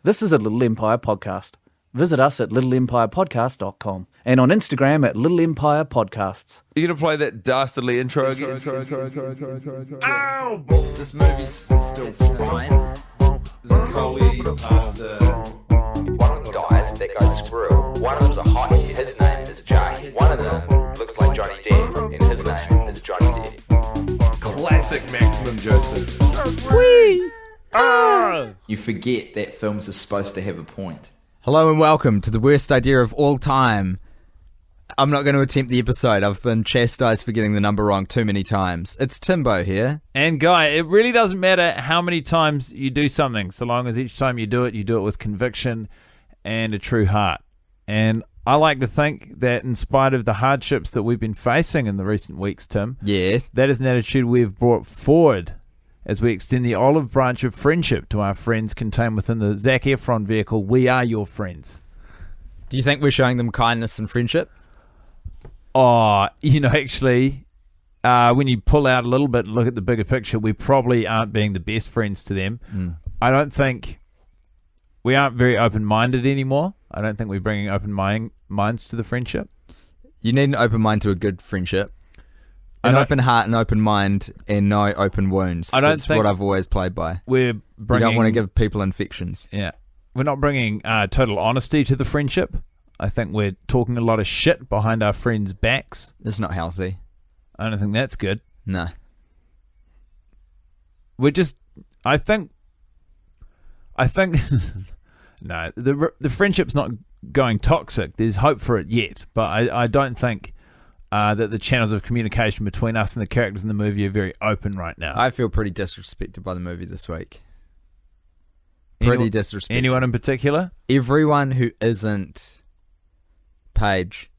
This is a Little Empire podcast. Visit us at littleempirepodcast.com and on Instagram at Little Empire Podcasts. You're going to play that dastardly intro again? Ow! This movie's still fine. Coley, pasta. One of them dies, that guy's Squirrel. One of them's a hottie, his name is Jay. One of them looks like Johnny Depp, and his name is Johnny Depp. Classic Maximum Joseph. Whee! You forget that films are supposed to have a point. Hello and welcome to the worst idea of all time. I'm not going to attempt the episode. I've been chastised for getting the number wrong too many times. It's Timbo here. And Guy, it really doesn't matter how many times you do something, so long as each time you do it with conviction and a true heart. And I like to think that in spite of the hardships that we've been facing in the recent weeks, Tim, Yes. that is an attitude we've brought forward as we extend the olive branch of friendship to our friends contained within the Zac Efron vehicle, We Are Your Friends. Do you think we're showing them kindness and friendship? Oh, actually, when you pull out a little bit and look at the bigger picture, we probably aren't being the best friends to them. I don't think we aren't very open-minded anymore. I don't think we're bringing open minds to the friendship. You need an open mind to a good friendship. An open heart, an open mind, and no open wounds. That's what I've always played by. We're bringing, you don't want to give people infections. Yeah. We're not bringing total honesty to the friendship. I think we're talking a lot of shit behind our friends' backs. It's not healthy. I don't think that's good. No. We're just, I think, no, the friendship's not going toxic. There's hope for it yet, but I don't think that the channels of communication between us and the characters in the movie are very open right now. I feel pretty disrespected by the movie this week. Pretty disrespected. Anyone in particular? Everyone who isn't Paige.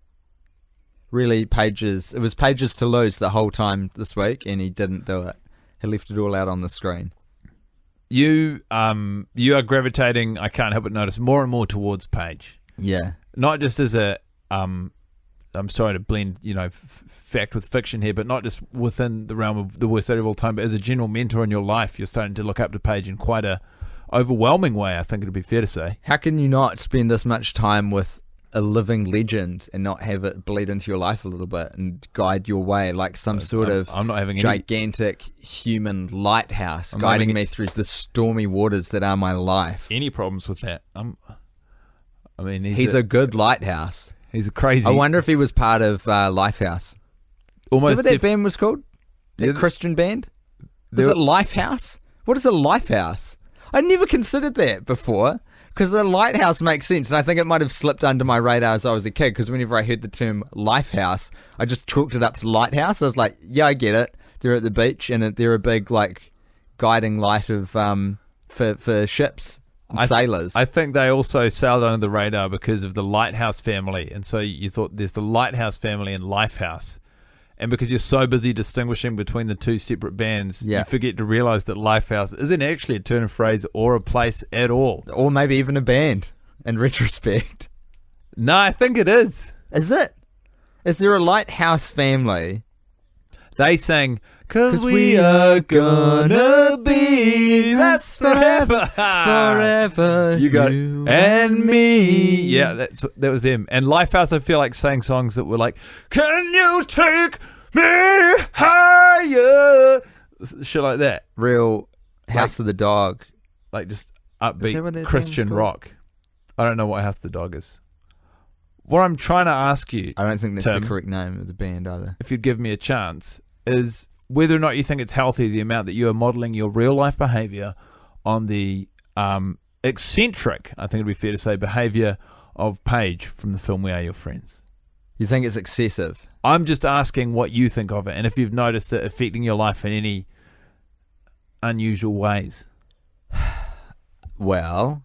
Really, it was Paige's to lose the whole time this week, and he didn't do it. He left it all out on the screen. You are gravitating, I can't help but notice, more and more towards Paige. Yeah. Not just as a I'm sorry to blend, fact with fiction here, but not just within the realm of the worst idea of all time, but as a general mentor in your life, you're starting to look up to Paige in quite a overwhelming way, I think it'd be fair to say. How can you not spend this much time with a living legend and not have it bleed into your life a little bit and guide your way like some sort of I'm not having gigantic human lighthouse guiding me through the stormy waters that are my life? Any problems with that? He's a good lighthouse. He's a crazy. I wonder if he was part of Lifehouse. Almost. Is that what that band was called? That Christian band? Is it Lifehouse? What is a Lifehouse? I'd never considered that before because the lighthouse makes sense, and I think it might have slipped under my radar as I was a kid because whenever I heard the term Lifehouse, I just chalked it up to lighthouse. I was like, yeah, I get it. They're at the beach and they're a big guiding light of for ships. Sailors. I think they also sailed under the radar because of the Lighthouse family, and so you thought there's the Lighthouse family and Lifehouse, and because you're so busy distinguishing between the two separate bands, you forget to realize that Lifehouse isn't actually a turn of phrase or a place at all, or maybe even a band. In retrospect, no, I think it is. Is it? Is there a Lighthouse family? They sang, "'Cause we are gonna be, that's forever, forever, you got it. And me." Yeah, that was them. And Lifehouse, I feel like sang songs that were like, "Can you take me higher?" Shit like that. Real House of the Dog. Like just upbeat Christian rock. I don't know what House of the Dog is. What I'm trying to ask you, I don't think that's Tim, the correct name of the band either. if you'd give me a chance, is whether or not you think it's healthy, the amount that you are modelling your real life behaviour on the eccentric, I think it'd be fair to say, behaviour of Paige from the film We Are Your Friends. You think it's excessive? I'm just asking what you think of it and if you've noticed it affecting your life in any unusual ways. Well,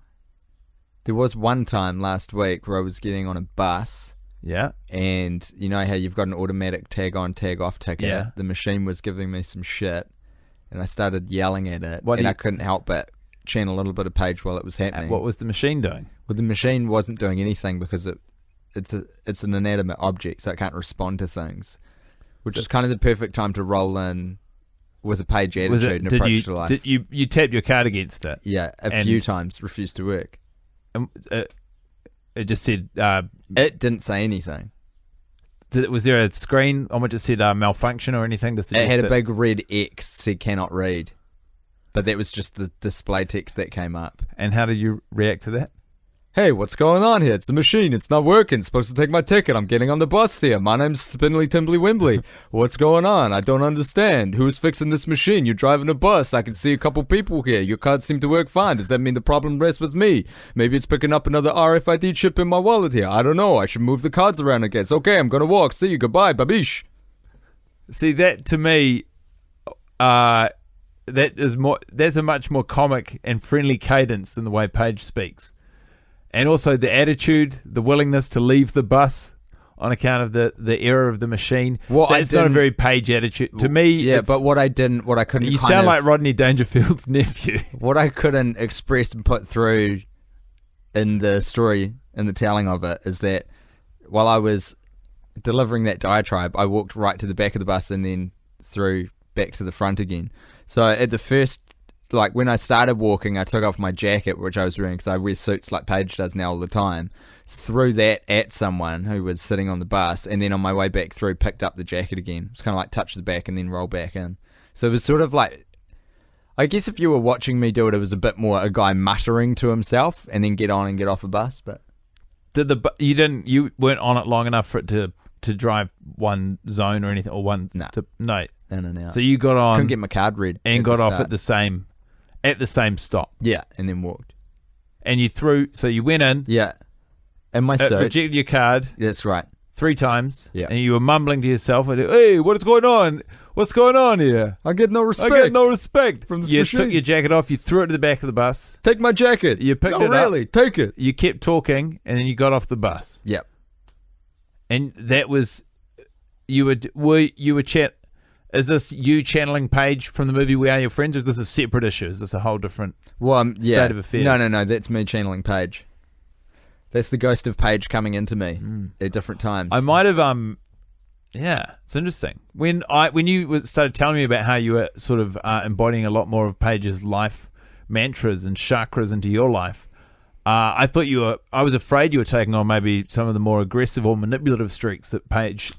there was one time last week where I was getting on a bus. Yeah. And you know how you've got an automatic tag on, tag off ticker? Yeah. The machine was giving me some shit and I started yelling at it I couldn't help but channel a little bit of Paige while it was happening. What was the machine doing? Well, the machine wasn't doing anything because it's an inanimate object, so it can't respond to things, which is kind of the perfect time to roll in with a Paige attitude and approach to life. You tapped your card against it? Yeah, a few times, refused to work. it just said. It didn't say anything. Was there a screen on which it said malfunction or anything to suggest It had a big red X said cannot read, but that was just the display text that came up. And how did you react to that? Hey, what's going on here? It's the machine. It's not working. It's supposed to take my ticket. I'm getting on the bus here. My name's Spindly Timbly Wimbley. What's going on? I don't understand. Who's fixing this machine? You're driving a bus. I can see a couple people here. Your cards seem to work fine. Does that mean the problem rests with me? Maybe it's picking up another RFID chip in my wallet here. I don't know. I should move the cards around, I guess. Okay, I'm going to walk. See you. Goodbye. Babish. See, that to me, that's a much more comic and friendly cadence than the way Paige speaks. And also the attitude, the willingness to leave the bus on account of the error of the machine. That's not a very Paige attitude. To me, yeah, but what I couldn't... You sound like Rodney Dangerfield's nephew. What I couldn't express and put through in the story, in the telling of it, is that while I was delivering that diatribe, I walked right to the back of the bus and then through back to the front again. So at the first... Like, when I started walking, I took off my jacket, which I was wearing because I wear suits like Paige does now all the time, threw that at someone who was sitting on the bus, and then on my way back through, picked up the jacket again. It's kind of like touch the back and then roll back in. So it was sort of like, I guess if you were watching me do it, it was a bit more a guy muttering to himself and then get on and get off a bus. But you weren't on it long enough for it to drive one zone or anything, or one... No. No. So you got on... Couldn't get my card read. And got off at the same stop. Yeah, and then walked. And you went in. Yeah. And my suit. Rejected your card. That's right. 3 times. Yeah. And you were mumbling to yourself, hey, what is going on? What's going on here? I get no respect. From this machine. You took your jacket off, you threw it to the back of the bus. Take my jacket. You picked it up. Really, take it. You kept talking, and then you got off the bus. Yep. And that was... You were chat... Is this you channeling Paige from the movie We Are Your Friends, or is this a separate issue? Is this a whole different state of affairs? No. That's me channeling Paige. That's the ghost of Paige coming into me at different times. I might have... Yeah, it's interesting. When you started telling me about how you were sort of embodying a lot more of Paige's life mantras and chakras into your life, I was afraid you were taking on maybe some of the more aggressive or manipulative streaks that Paige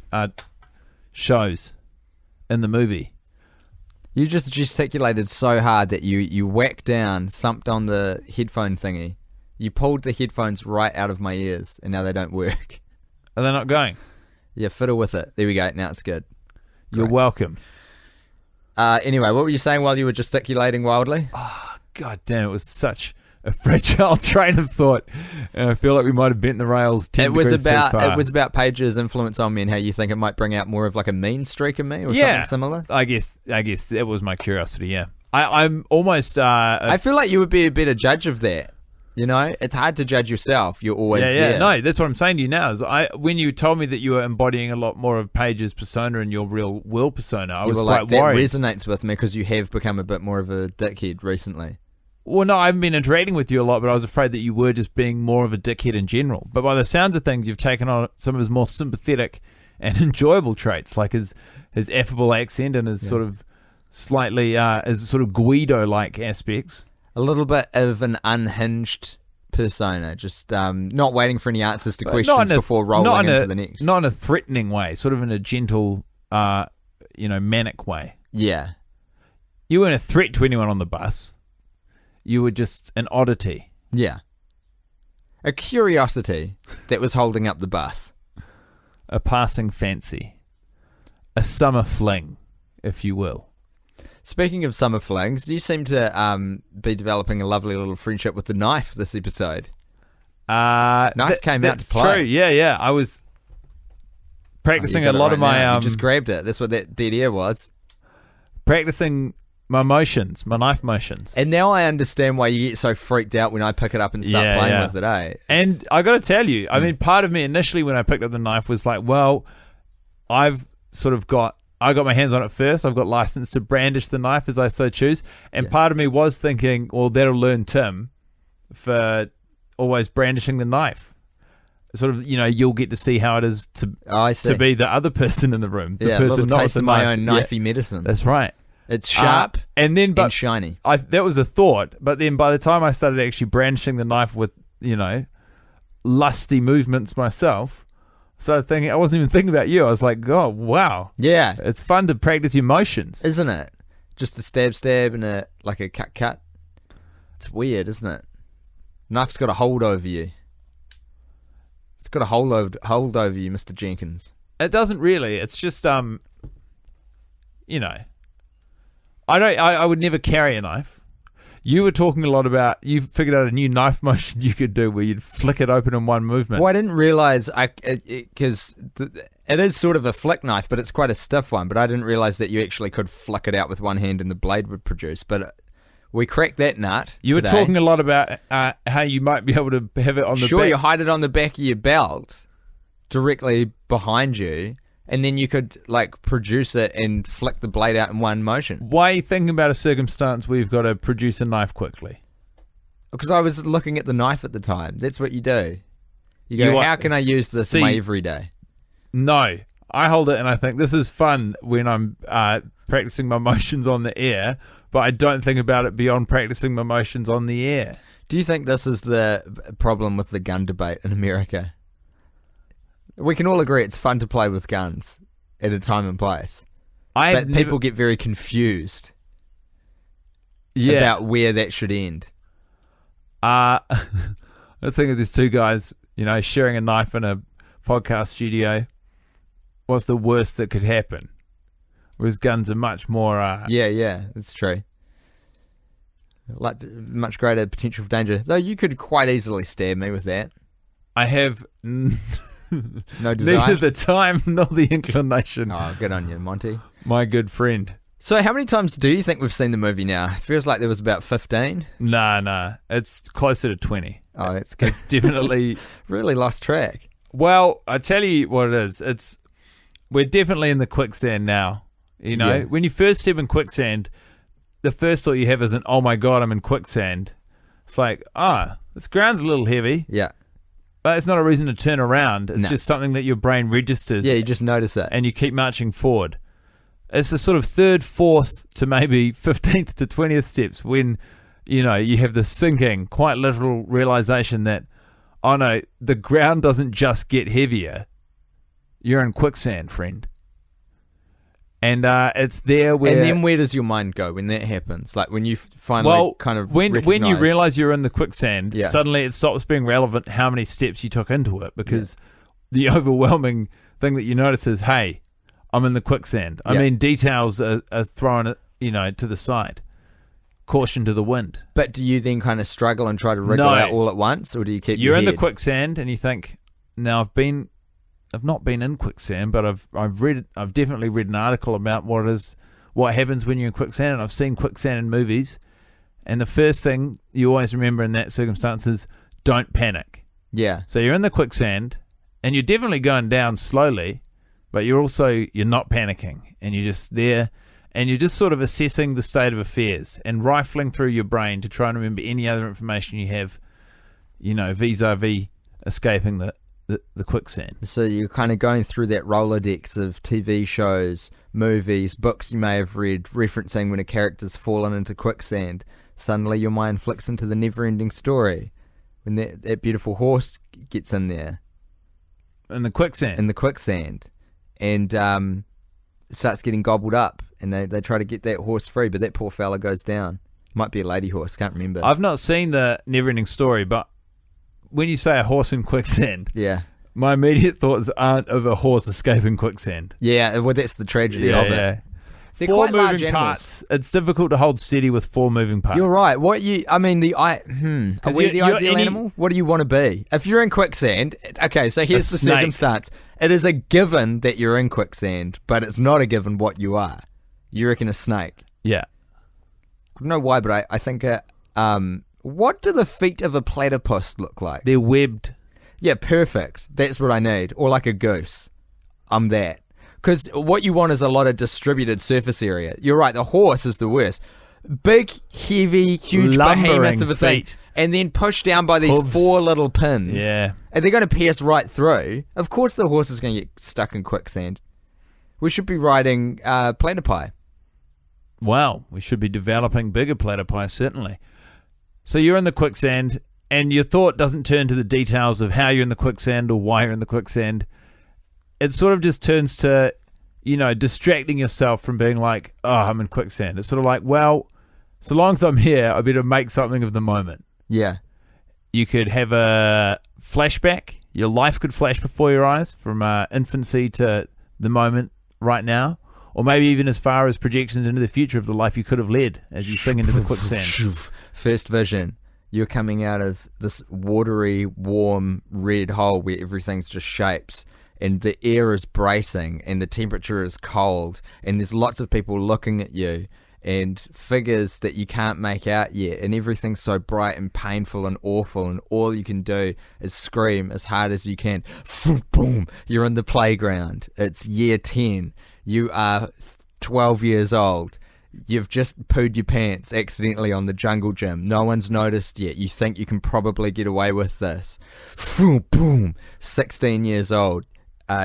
shows in the movie. You just gesticulated so hard that you whacked down, thumped on the headphone thingy. You pulled the headphones right out of my ears, and now they don't work. Are they not going? Yeah, fiddle with it. There we go. Now it's good. You're welcome. Anyway, what were you saying while you were gesticulating wildly? Oh, God damn, it was such a fragile train of thought, and I feel like we might have bent the rails 10 degrees too far. It was about Paige's influence on me and how you think it might bring out more of like a mean streak in me or something similar. I guess that was my curiosity. Yeah, I'm almost. I feel like you would be a better judge of that. You know, it's hard to judge yourself. You're always there. No, that's what I'm saying to you now. Is when you told me that you were embodying a lot more of Paige's persona and your real Will persona, I was quite worried. That resonates with me because you have become a bit more of a dickhead recently. Well, no, I haven't been interacting with you a lot, but I was afraid that you were just being more of a dickhead in general. But by the sounds of things, you've taken on some of his more sympathetic and enjoyable traits, like his affable accent and his sort of slightly, his sort of Guido-like aspects. A little bit of an unhinged persona, just not waiting for any answers to questions before rolling into the next. Not in a threatening way, sort of in a gentle, manic way. Yeah. You weren't a threat to anyone on the bus. You were just an oddity. Yeah. A curiosity that was holding up the bus. A passing fancy. A summer fling, if you will. Speaking of summer flings, you seem to be developing a lovely little friendship with the knife this episode. Knife came out to play. True. Yeah. I was practicing a lot of my... you just grabbed it. That's what that dead air was. Practicing my motions, my knife motions. And now I understand why you get so freaked out when I pick it up and start playing with it, eh? And I got to tell you, I mean, part of me initially when I picked up the knife was like, well, I've sort of I got my hands on it first. I've got license to brandish the knife as I so choose. And part of me was thinking, well, that'll learn Tim for always brandishing the knife. Sort of, you'll get to see how it is to be the other person in the room. The person a little not taste with of the my knife. own knifey medicine. That's right. It's sharp and shiny. That was a thought. But then by the time I started actually brandishing the knife with lusty movements myself. So I wasn't even thinking about you. I was like, oh, wow. Yeah. It's fun to practice your motions. Isn't it? Just a stab and a cut. It's weird, isn't it? Knife's got a hold over you. It's got a hold over you, Mr. Jenkins. It doesn't really. It's just, I would never carry a knife. You were talking a lot about, you figured out a new knife motion you could do where you'd flick it open in one movement. Well, I didn't realize, because it is sort of a flick knife, but it's quite a stiff one, but I didn't realize that you actually could flick it out with one hand and the blade would produce, but we cracked that nut. You today. were talking a lot about how you might be able to have it on the back. Sure, you hide it on the back of your belt, directly behind you, and then you could produce it and flick the blade out in one motion. Why are you thinking about a circumstance where you've got to produce a knife quickly? Because I was looking at the knife at the time. That's what you do. You go, how can I use this in my everyday? No. I hold it and I think this is fun when I'm practicing my motions on the air, but I don't think about it beyond practicing my motions on the air. Do you think this is the problem with the gun debate in America? We can all agree it's fun to play with guns at a time and place. But people get very confused about where that should end. I think of these two guys, sharing a knife in a podcast studio. What's the worst that could happen? Whereas guns are much more... Yeah, that's true. Much greater potential for danger. Though you could quite easily stab me with that. I have... No desire? Neither the time nor the inclination. Oh, good on you, Monty. My good friend. So how many times do you think we've seen the movie now? It feels like there was about 15. Nah. It's closer to 20. Oh, that's good. It's definitely... Really lost track. Well, I tell you what it is. We're definitely in the quicksand now. Yeah. When you first step in quicksand, the first thought you have isn't, oh my God, I'm in quicksand. It's like, this ground's a little heavy. Yeah. But it's not a reason to turn around. It's just something that your brain registers. Yeah, you just notice it. And you keep marching forward. It's the sort of 3rd, 4th to maybe 15th to 20th steps when, you have the sinking, quite literal realization that, oh no, the ground doesn't just get heavier. You're in quicksand, friend. And it's there where... And then where does your mind go when that happens? Like when you finally when you realize you're in the quicksand, Yeah. suddenly it stops being relevant how many steps you took into it, because the overwhelming thing that you notice is, hey, I'm in the quicksand. I mean, details are thrown, to the side. Caution to the wind. But do you then kind of struggle and try to wriggle out all at once, or do you keep You're in your the head? quicksand and you think, now I've not been in quicksand, but I've definitely read an article about what happens when you're in quicksand, and I've seen quicksand in movies. And the first thing you always remember in that circumstance is don't panic. Yeah. So you're in the quicksand, and you're definitely going down slowly, but you're not panicking, and you're just there, and you're just sort of assessing the state of affairs and rifling through your brain to try and remember any other information you have, vis-a-vis escaping the quicksand. So you're kind of going through that Rolodex of TV shows, movies, books you may have read, referencing when a character's fallen into quicksand. Suddenly your mind flicks into the never-ending story when that beautiful horse gets in there. In the quicksand. And it starts getting gobbled up, and they try to get that horse free, but that poor fella goes down. Might be a lady horse, can't remember. I've not seen the never-ending story, but when you say a horse in quicksand, my immediate thoughts aren't of a horse escaping quicksand. Yeah, well, that's the tragedy of it. Yeah. They're Four quite large moving animals. parts. It's difficult to hold steady with 4 moving parts. You're right. Are we the ideal animal? What do you want to be? If you're in quicksand, okay, so here's the snake. circumstance. It is a given that you're in quicksand, but it's not a given what you are. You reckon a snake? Yeah. I don't know why, but I think what do the feet of a platypus look like? They're webbed. Yeah, perfect. That's what I need. Or like a goose. I'm that. Because what you want is a lot of distributed surface area. You're right, the horse is the worst. Big, heavy, huge behemoth of a thing. feet. And then pushed down by these Hooves. 4 little pins. Yeah. And they're going to pierce right through. Of course the horse is going to get stuck in quicksand. We should be riding platypi. Wow, we should be developing bigger platypi, certainly. So you're in the quicksand, and your thought doesn't turn to the details of how you're in the quicksand or why you're in the quicksand. It sort of just turns to, distracting yourself from being like, oh, I'm in quicksand. It's sort of like, well, so long as I'm here, I better make something of the moment. Yeah. You could have a flashback. Your life could flash before your eyes from infancy to the moment right now. Or maybe even as far as projections into the future of the life you could have led as you sing into the quicksand. First vision. You're coming out of this watery, warm, red hole where everything's just shapes, and the air is bracing, and the temperature is cold, and there's lots of people looking at you, and figures that you can't make out yet, and everything's so bright and painful and awful, and all you can do is scream as hard as you can. Boom! You're in the playground. It's year 10. You are 12 years old. You've just pooed your pants accidentally on the jungle gym. No one's noticed yet. You think you can probably get away with this. Boom! 16 years old.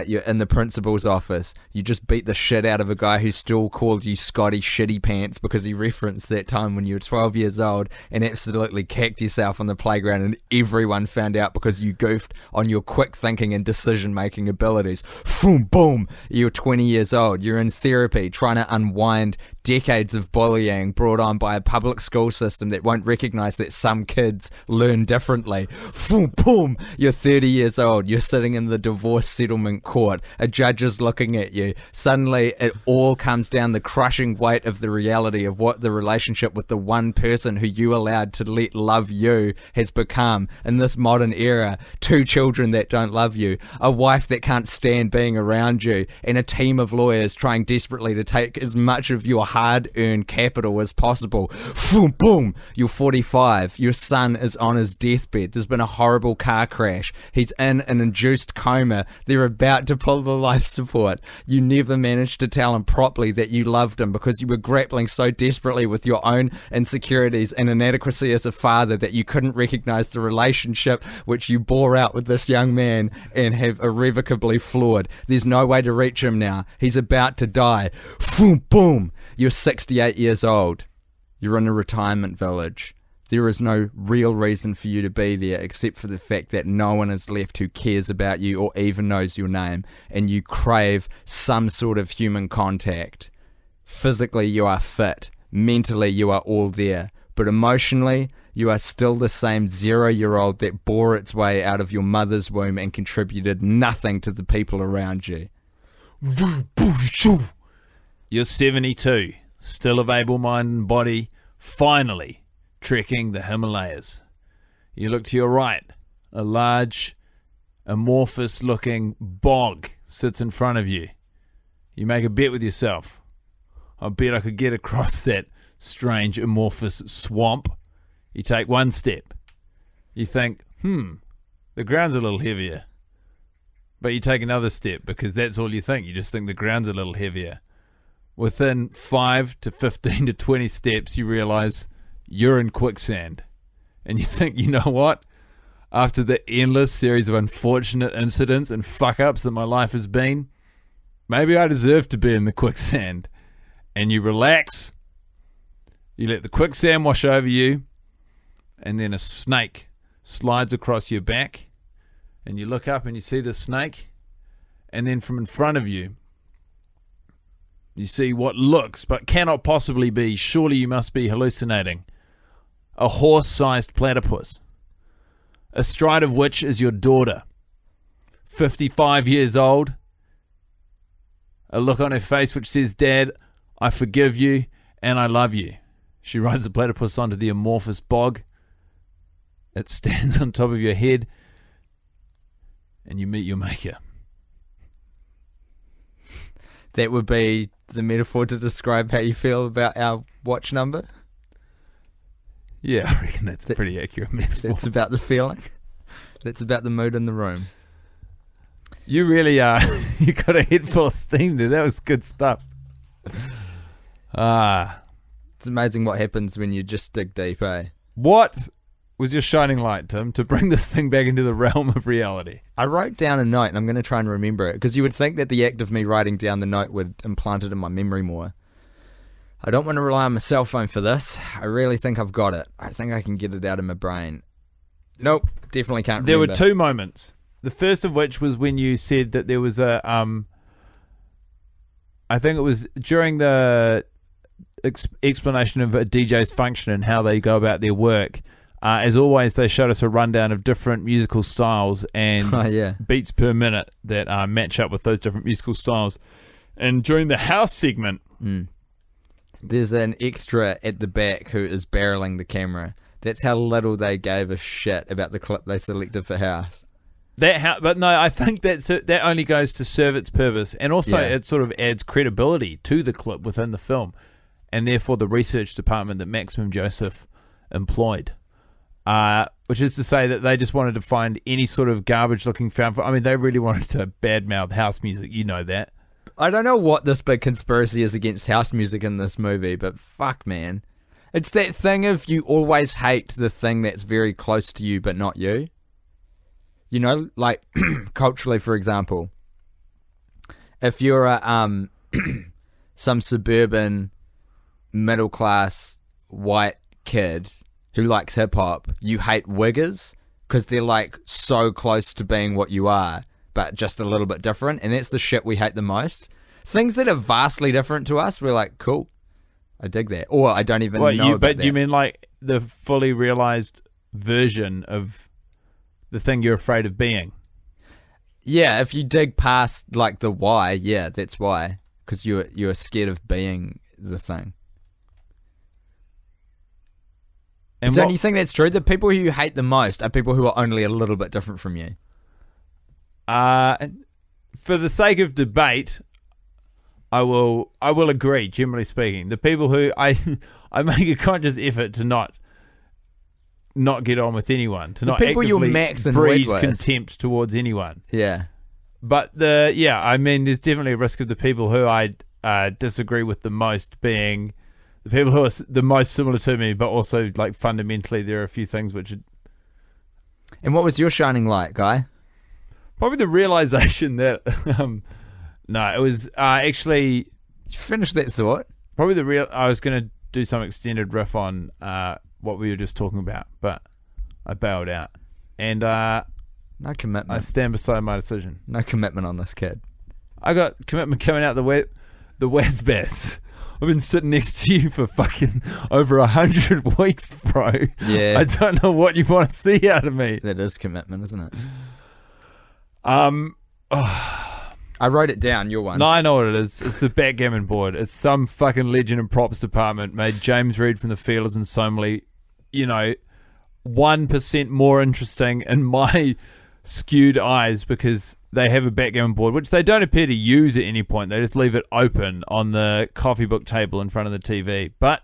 You're in the principal's office. You just beat the shit out of a guy who still called you Scotty Shitty Pants because he referenced that time when you were 12 years old and absolutely kicked yourself on the playground, and everyone found out because you goofed on your quick thinking and decision making abilities. Boom! You're 20 years old. You're in therapy trying to unwind decades of bullying brought on by a public school system that won't recognize that some kids learn differently. Boom! You're 30 years old. You're sitting in the divorce settlement court. A judge is looking at you. Suddenly it all comes down the crushing weight of the reality of what the relationship with the one person who you allowed to let love you has become in this modern era. 2 children that don't love you, a wife that can't stand being around you, and a team of lawyers trying desperately to take as much of your hard-earned capital as possible. Boom! You're 45. Your son is on his deathbed. There's been a horrible car crash. He's in an induced coma. They're about to pull the life support. You never managed to tell him properly that you loved him because you were grappling so desperately with your own insecurities and inadequacy as a father that you couldn't recognize the relationship which you bore out with this young man and have irrevocably flawed. There's no way to reach him now. He's about to die. Boom! You're 68 years old. You're in a retirement village. There is no real reason for you to be there except for the fact that no one is left who cares about you or even knows your name, and you crave some sort of human contact. Physically, you are fit. Mentally, you are all there. But emotionally, you are still the same 0-year-old that bore its way out of your mother's womb and contributed nothing to the people around you. You're 72, still of able mind and body, finally trekking the Himalayas. You look to your right. A large, amorphous-looking bog sits in front of you. You make a bet with yourself. I bet I could get across that strange, amorphous swamp. You take one step. You think, the ground's a little heavier. But you take another step because that's all you think. You just think the ground's a little heavier. Within 5 to 15 to 20 steps, you realize you're in quicksand. And you think, you know what? After the endless series of unfortunate incidents and fuck-ups that my life has been, maybe I deserve to be in the quicksand. And you relax. You let the quicksand wash over you. And then a snake slides across your back. And you look up and you see the snake. And then from in front of you, you see what looks but cannot possibly be, surely you must be hallucinating, a horse-sized platypus, astride of which is your daughter, 55 years old, a look on her face which says, Dad, I forgive you and I love you. She rides the platypus onto the amorphous bog. It stands on top of your head and you meet your maker. That would be the metaphor to describe how you feel about our watch number? Yeah, I reckon that's a pretty accurate metaphor. That's about the feeling. That's about the mood in the room. You really are. You got a head full of steam there. That was good stuff. It's amazing what happens when you just dig deep, eh? What was your shining light, Tim, to bring this thing back into the realm of reality? I wrote down a note, and I'm going to try and remember it, because you would think that the act of me writing down the note would implant it in my memory more. I don't want to rely on my cell phone for this. I really think I've got it. I think I can get it out of my brain. Nope, definitely can't There remember. were two moments. The first of which was when you said that there was a, I think it was during the explanation of a DJ's function and how they go about their work. As always, they showed us a rundown of different musical styles and beats per minute that match up with those different musical styles. And during the house segment, there's an extra at the back who is barreling the camera. That's how little they gave a shit about the clip they selected for house. But no, I think that only goes to serve its purpose, and also it sort of adds credibility to the clip within the film, and therefore the research department that Maximum Joseph employed. Which is to say that they just wanted to find any sort of garbage-looking found. I mean, they really wanted to badmouth house music. You know that. I don't know what this big conspiracy is against house music in this movie, but fuck, man. It's that thing of you always hate the thing that's very close to you but not you. You know, like culturally, for example, if you're a, some suburban middle-class white kid who likes hip-hop, you hate wiggers because they're like so close to being what you are, but just a little bit different, and that's the shit we hate the most. Things that are vastly different to us, we're like, cool, I dig that. Or I don't even know about but that. do you mean like the fully realized version of the thing you're afraid of being? Yeah, if you dig past like the why, yeah, that's why. Because you're scared of being the thing. And Don't you think that's true? The people who you hate the most are people who are only a little bit different from you. For the sake of debate, I will agree, generally speaking. The people who I make a conscious effort to not get on with anyone, to not people you're actively max annoyed breed with. contempt towards anyone. Yeah. But I mean, there's definitely a risk of the people who I disagree with the most being the people who are the most similar to me, but also like fundamentally there are a few things which. And what was your shining light, Guy? Probably the realization that no, it was actually. Did you finish that thought? Probably I was going to do some extended riff on what we were just talking about, but I bailed out. And no commitment. I stand beside my decision. No commitment on this kid. I got commitment coming out the Wazbass. I've been sitting next to you for fucking over 100 weeks, bro. Yeah. I don't know what you want to see out of me. That is commitment, isn't it? I wrote it down, your one. No, I know what it is. It's the backgammon board. It's some fucking legend and props department made James Reed from the Feelers and Somley, 1% more interesting in my skewed eyes because they have a backgammon board, which they don't appear to use at any point. They just leave it open on the coffee book table in front of the TV. But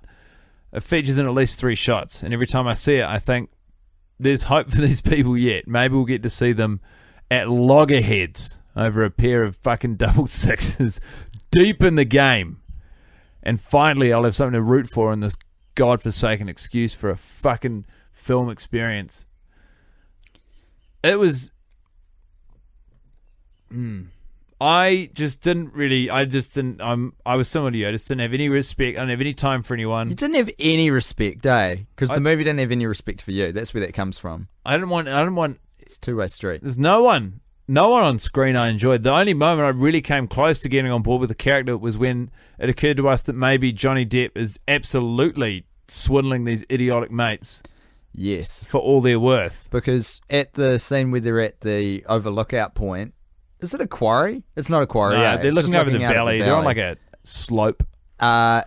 it features in at least 3 shots. And every time I see it, I think there's hope for these people yet. Maybe we'll get to see them at loggerheads over a pair of fucking double sixes deep in the game. And finally, I'll have something to root for in this godforsaken excuse for a fucking film experience. It was... I was similar to you. I just didn't have any respect. I didn't have any time for anyone. You didn't have any respect, eh? Because the movie didn't have any respect for you. That's where that comes from. I didn't want... It's a two-way street. There's no one on screen I enjoyed. The only moment I really came close to getting on board with the character was when it occurred to us that maybe Johnny Depp is absolutely swindling these idiotic mates. Yes. For all they're worth. Because at the scene where they're at the overlookout point, is it a quarry? It's not a quarry. No, yeah. they're looking over the valley. They're on like a slope. Johnny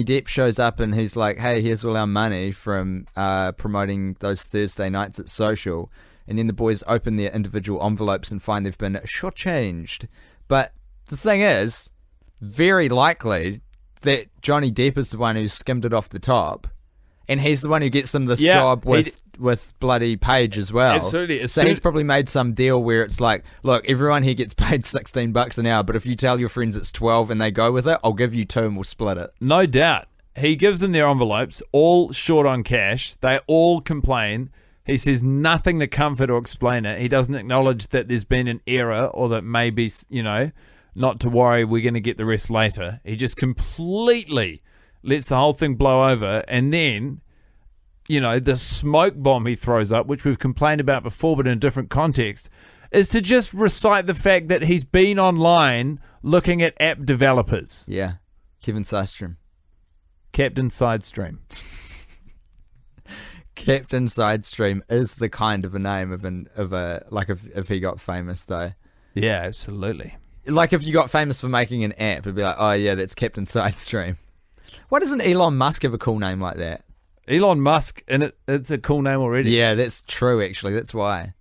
Depp shows up and he's like, hey, here's all our money from promoting those Thursday nights at Social. And then the boys open their individual envelopes and find they've been shortchanged. But the thing is, very likely that Johnny Depp is the one who skimmed it off the top. And he's the one who gets them this job with bloody Paige as well. Absolutely. So he's probably made some deal where it's like, look, everyone here gets paid $16 an hour, but if you tell your friends it's 12 and they go with it, I'll give you 2 and we'll split it. No doubt. He gives them their envelopes, all short on cash. They all complain. He says nothing to comfort or explain it. He doesn't acknowledge that there's been an error or that maybe, not to worry, we're going to get the rest later. He just completely lets the whole thing blow over. And then the smoke bomb he throws up, which we've complained about before, but in a different context, is to just recite the fact that he's been online looking at app developers. Yeah. Kevin Systrom. Captain Sidestream. Captain Sidestream is the kind of a name if he got famous though. Yeah, absolutely. Like if you got famous for making an app, it'd be like, oh yeah, that's Captain Sidestream. Why doesn't Elon Musk have a cool name like that? Elon Musk, and it's a cool name already. Yeah, that's true actually. That's why.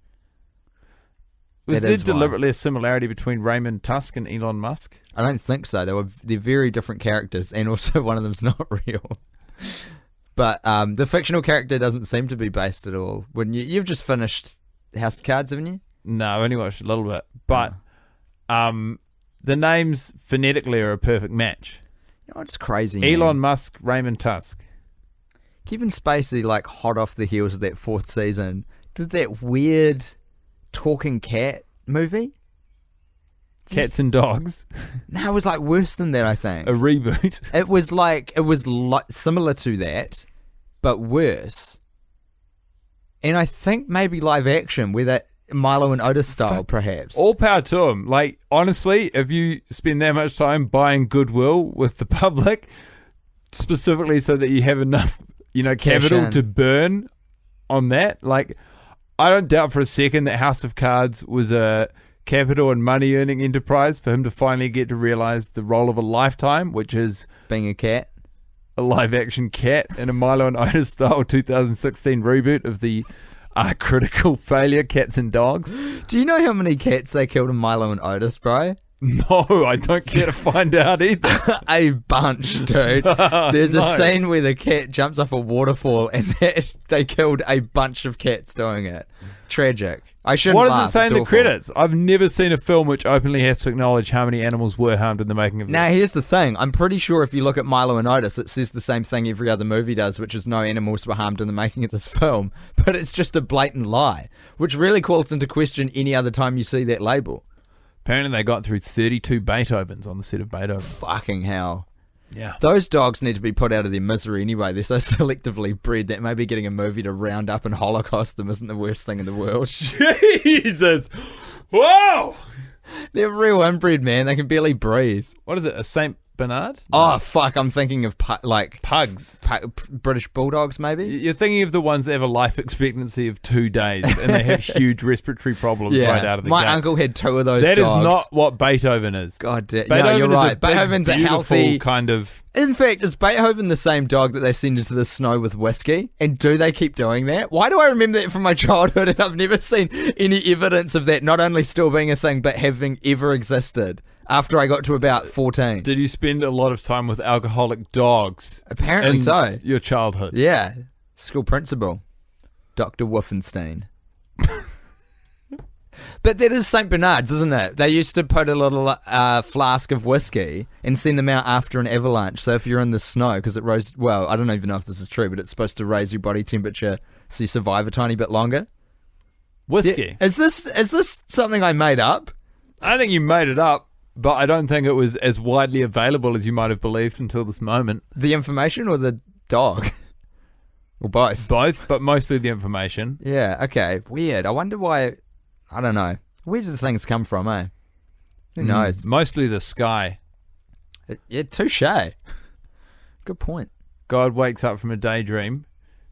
Was there deliberately a similarity between Raymond Tusk and Elon Musk? I don't think so. They're very different characters, and also one of them's not real. But the fictional character doesn't seem to be based at all. When you've just finished House of Cards, haven't you? No, I only watched a little bit. But the names phonetically are a perfect match. You know what's crazy? Elon man? Musk, Raymond Tusk. Kevin Spacey, like hot off the heels of that 4th season, did that weird talking cat movie. Cats and Dogs. No, it was like worse than that, I think. A reboot. It was like similar to that, but worse. And I think maybe live action, where that Milo and Otis style, perhaps. All power to him. Like, honestly, if you spend that much time buying goodwill with the public, specifically so that you have enough, capital to burn on that, like, I don't doubt for a second that House of Cards was a capital and money earning enterprise for him to finally get to realize the role of a lifetime, which is being a cat, a live action cat in a Milo and Otis style 2016 reboot of the critical failure Cats and Dogs. Do you know how many cats they killed in Milo and Otis, bro? No, I don't care to find out either. A bunch, dude. There's a scene where the cat jumps off a waterfall and they killed a bunch of cats doing it. Tragic. I shouldn't What laugh. does it say in the awful. credits? I've never seen a film which openly has to acknowledge how many animals were harmed in the making of this. Now, here's the thing. I'm pretty sure if you look at Milo and Otis, it says the same thing every other movie does, which is no animals were harmed in the making of this film. But it's just a blatant lie, which really calls into question any other time you see that label. Apparently they got through 32 Beethovens on the set of Beethoven. Fucking hell. Yeah. Those dogs need to be put out of their misery anyway. They're so selectively bred that maybe getting a movie to round up and holocaust them isn't the worst thing in the world. Jesus. Whoa! They're real inbred, man. They can barely breathe. What is it, a Saint Bernard? Oh, fuck. I'm thinking of Pugs. British bulldogs, maybe? You're thinking of the ones that have a life expectancy of 2 days and they have huge respiratory problems right out of the gate. My uncle had 2 of those That dogs. is not what Beethoven is. God damn. Beethoven No, you're is right. a big, Beethoven's a beautiful healthy kind of... In fact, is Beethoven the same dog that they send into the snow with whiskey? And do they keep doing that? Why do I remember that from my childhood and I've never seen any evidence of that not only still being a thing but having ever existed after I got to about 14? Did you spend a lot of time with alcoholic dogs? Apparently in so. Your childhood? Yeah. School principal. Dr. Wolfenstein. But that is St. Bernard's, isn't it? They used to put a little flask of whiskey and send them out after an avalanche. So if you're in the snow, because it rose... Well, I don't even know if this is true, but it's supposed to raise your body temperature so you survive a tiny bit longer. Whiskey? Yeah. Is this something I made up? I think you made it up, but I don't think it was as widely available as you might have believed until this moment. The information or the dog? Or both? Both, but mostly the information. Yeah, okay. Weird. I wonder why... I don't know. Where do the things come from, eh? Who knows? Mostly the sky. Yeah, touche. Good point. God wakes up from a daydream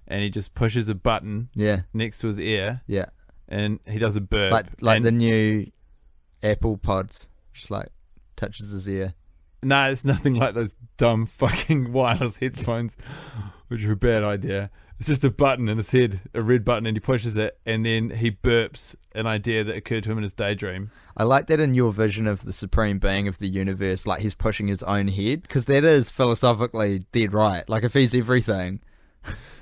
and he just pushes a button next to his ear Yeah. and he does a burp. Like the new Apple Pods. Just like touches his ear. No, it's nothing like those dumb fucking wireless headphones, which are a bad idea. It's just a button in his head, a red button, and he pushes it, and then he burps an idea that occurred to him in his daydream. I like that in your vision of the supreme being of the universe, like he's pushing his own head, because that is philosophically dead right. Like if he's everything...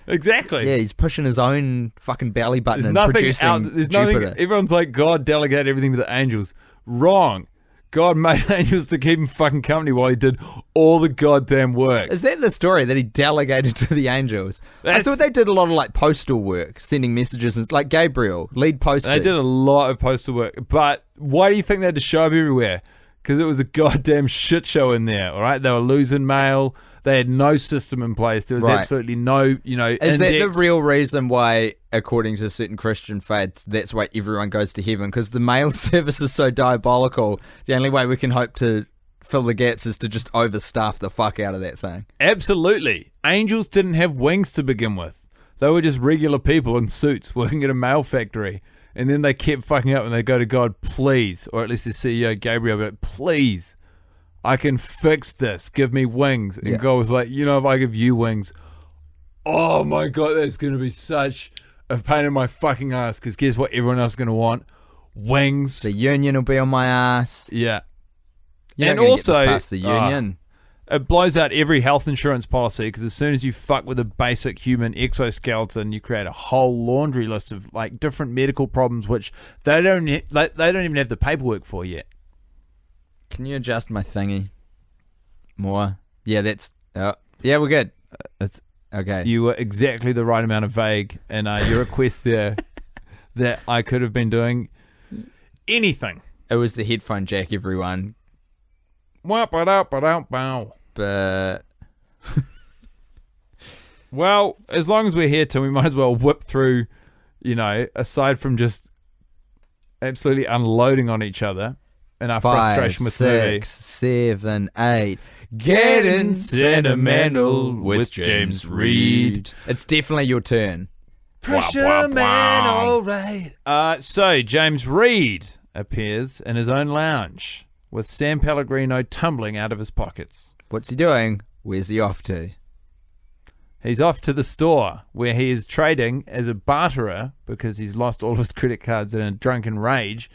Exactly. Yeah, he's pushing his own fucking belly button There's and nothing producing out. There's Jupiter. nothing. Everyone's like, God delegated everything to the angels. Wrong. God made angels to keep him fucking company while he did all the goddamn work. Is that the story that he delegated to the angels? I thought they did a lot of like postal work, sending messages, and like Gabriel, lead poster. They did a lot of postal work, but why do you think they had to show up everywhere? Because it was a goddamn shit show in there, all right? They were losing mail. They had no system in place. There was Right. absolutely no, Is that the index. real reason why, according to certain Christian faiths, that's why everyone goes to heaven? Because the mail service is so diabolical. The only way we can hope to fill the gaps is to just overstaff the fuck out of that thing. Absolutely. Angels didn't have wings to begin with. They were just regular people in suits working at a mail factory. And then they kept fucking up and they go to God, please, or at least the CEO, Gabriel, but please, I can fix this. Give me wings. And Yeah. God was like, if I give you wings, oh my God, that's going to be such a pain in my fucking ass. Because guess what everyone else is going to want? Wings. The union will be on my ass. Yeah. You're And not gonna get this also, past the union. It blows out every health insurance policy because as soon as you fuck with a basic human exoskeleton, you create a whole laundry list of like different medical problems which they don't even have the paperwork for yet. Can you adjust my thingy more? Yeah, that's... yeah, we're good. It's Okay. You were exactly the right amount of vague in your request there that I could have been doing anything. It was the headphone jack, everyone. Wow. But... Well, as long as we're here, Tim, we might as well whip through, aside from just absolutely unloading on each other and our 5, frustration with the movie. 6, 7, 8. Getting sentimental with James Reed. It's definitely your turn. Pressure man, all right. So James Reed appears in his own lounge with San Pellegrino tumbling out of his pockets. What's he doing? Where's he off to? He's off to the store where he is trading as a barterer because he's lost all of his credit cards in a drunken rage.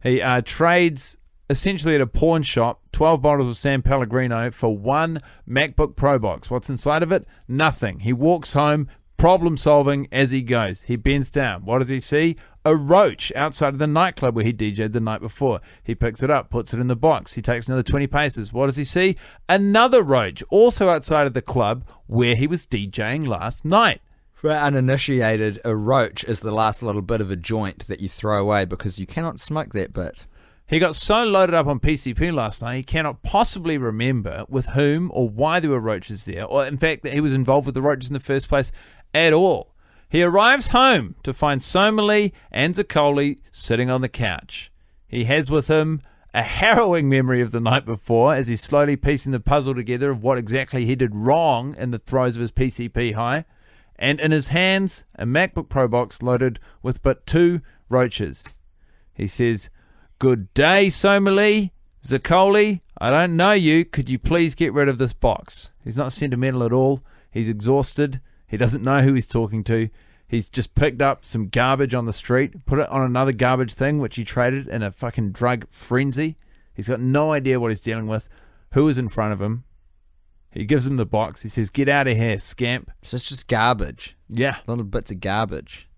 He trades essentially at a pawn shop 12 bottles of San Pellegrino for one MacBook Pro box. What's inside of it? Nothing. He walks home, problem solving as he goes. He bends down. What does he see? A roach outside of the nightclub where he DJ'd the night before. He picks it up, puts it in the box. He takes another 20 paces. What does he see? Another roach, also outside of the club where he was DJing last night. For uninitiated, a roach is the last little bit of a joint that you throw away because you cannot smoke that bit. He got so loaded up on PCP last night, he cannot possibly remember with whom or why there were roaches there, or in fact that he was involved with the roaches in the first place at all. He arrives home to find Somali and Zaccoli sitting on the couch. He has with him a harrowing memory of the night before as he's slowly piecing the puzzle together of what exactly he did wrong in the throes of his PCP high. And in his hands, a MacBook Pro box loaded with but 2 roaches. He says, "Good day, Somali. Zaccoli, I don't know you. Could you please get rid of this box?" He's not sentimental at all. He's exhausted. He doesn't know who he's talking to. He's just picked up some garbage on the street, put it on another garbage thing, which he traded in a fucking drug frenzy. He's got no idea what he's dealing with, who is in front of him. He gives him the box. He says, "Get out of here, scamp." So it's just garbage. Yeah. Little bits of garbage.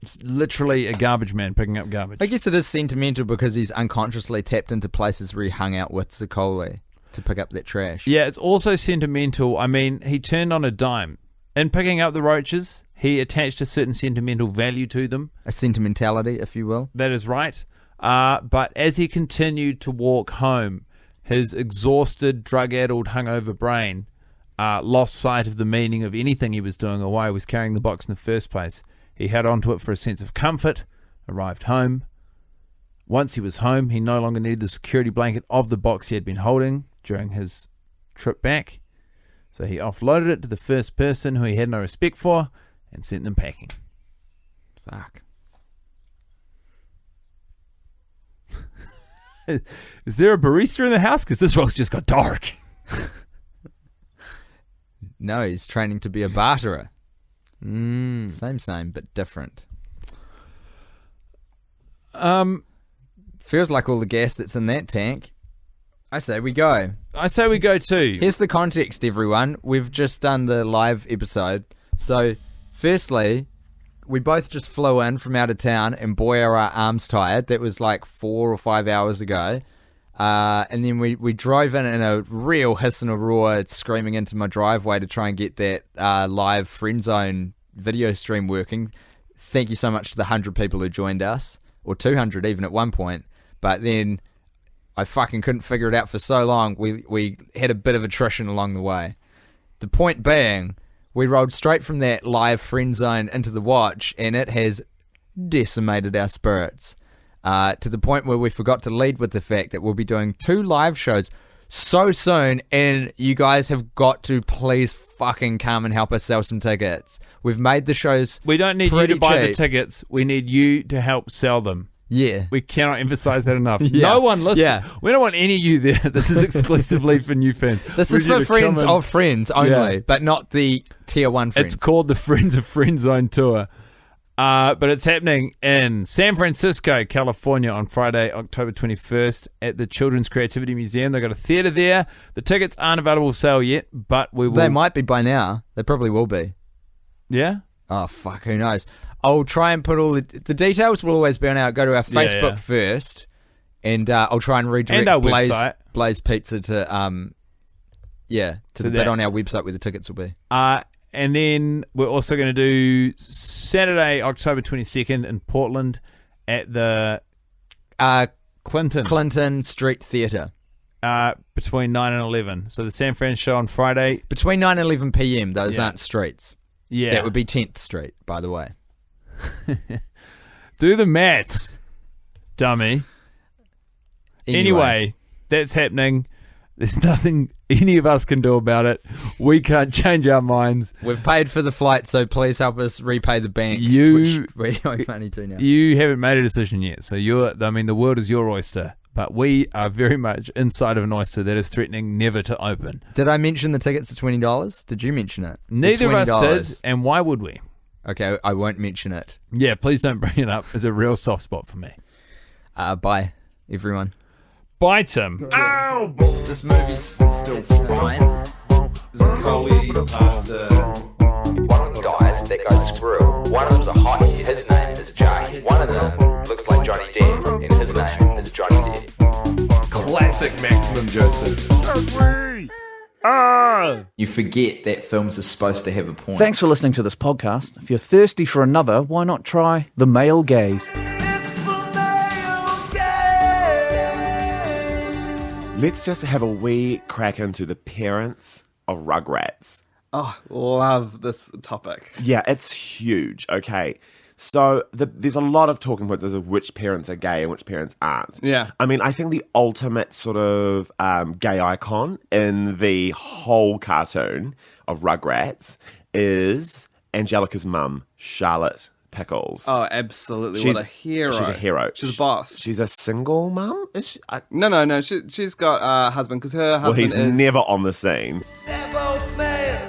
It's literally a garbage man picking up garbage. I guess it is sentimental because he's unconsciously tapped into places where he hung out with Zaccoli to pick up that trash. Yeah, it's also sentimental. I mean, he turned on a dime. In picking up the roaches, he attached a certain sentimental value to them. A sentimentality, if you will. That is right. But as he continued to walk home, his exhausted, drug-addled, hungover brain lost sight of the meaning of anything he was doing or why he was carrying the box in the first place. He held onto it for a sense of comfort, arrived home. Once he was home, he no longer needed the security blanket of the box he had been holding during his trip back. So he offloaded it to the first person who he had no respect for and sent them packing. Fuck. Is there a barista in the house? Because this role's just got dark. No, he's training to be a barterer. Mm. Same, but different. Feels like all the gas that's in that tank. I say we go. I say we go too. Here's the context, everyone. We've just done the live episode. So, firstly, we both just flew in from out of town, and boy, are our arms tired. That was like 4 or 5 hours ago. And then we drove in a real hiss and a roar, screaming into my driveway to try and get that live friend zone video stream working. Thank you so much to the 100 people who joined us, or 200 even at one point. But then I fucking couldn't figure it out for so long. We had a bit of attrition along the way. The point being, we rolled straight from that live friend zone into the watch, and it has decimated our spirits to the point where we forgot to lead with the fact that we'll be doing 2 live shows so soon, and you guys have got to please fucking come and help us sell some tickets. We've made the shows. We don't need you pretty to buy the cheap. tickets. We need you to help sell them. Yeah. We cannot emphasize that enough. Yeah. No one listen. Yeah. We don't want any of you there. This is exclusively for new fans. This We is need for to friends come in. of friends only, Yeah. but not the tier 1 friends. It's called the Friends of Friend Zone Tour. But it's happening in San Francisco, California on Friday, October 21st at the Children's Creativity Museum. They've got a theatre there. The tickets aren't available for sale yet, but we will. They might be by now. They probably will be. Yeah? Oh, fuck, who knows? I'll try and put all the details will always be on our, go to our Facebook first, and I'll try and redirect And our website. Blaze Pizza to the bit on our website where the tickets will be. And then we're also going to do Saturday, October 22nd in Portland at the Clinton Street Theatre. between 9 and 11. So the San Fran show on Friday. Between 9 and 11 p.m., those Yeah. aren't streets. Yeah. That would be 10th Street, by the way. Do the maths, dummy. Anyway, that's happening. There's nothing any of us can do about it. We can't change our minds. We've paid for the flight, so please help us repay the bank, You- which we owe money to now. You haven't made a decision yet. So the world is your oyster. But we are very much inside of an oyster that is threatening never to open. Did I mention the tickets are $20? Did you mention it? Neither of us $20. did. And why would we? Okay, I won't mention it. Yeah, please don't bring it up. It's a real soft spot for me. Bye, everyone. Bye, Tim. This movie's still fine. Zuccoli, pasta. One of them dies, that goes screw. One of them's a hottie, his name is Jay. One of them looks like Johnny Depp, and his name is Johnny Depp. Classic Maximum Joseph. You forget that films are supposed to have a point. Thanks for listening to this podcast. If you're thirsty for another, why not try The Male Gaze? Let's just have a wee crack into the parents of Rugrats. Oh, love this topic. Yeah, it's huge. Okay. So there's a lot of talking points as to which parents are gay and which parents aren't. Yeah. I mean, I think the ultimate sort of gay icon in the whole cartoon of Rugrats is Angelica's mum, Charlotte Pickles. Oh, absolutely. She's what a hero. She's a hero. She's a boss. She's a single mum? Is she? No. She's got a husband because her Well, husband he's is... never on the scene. They're both male.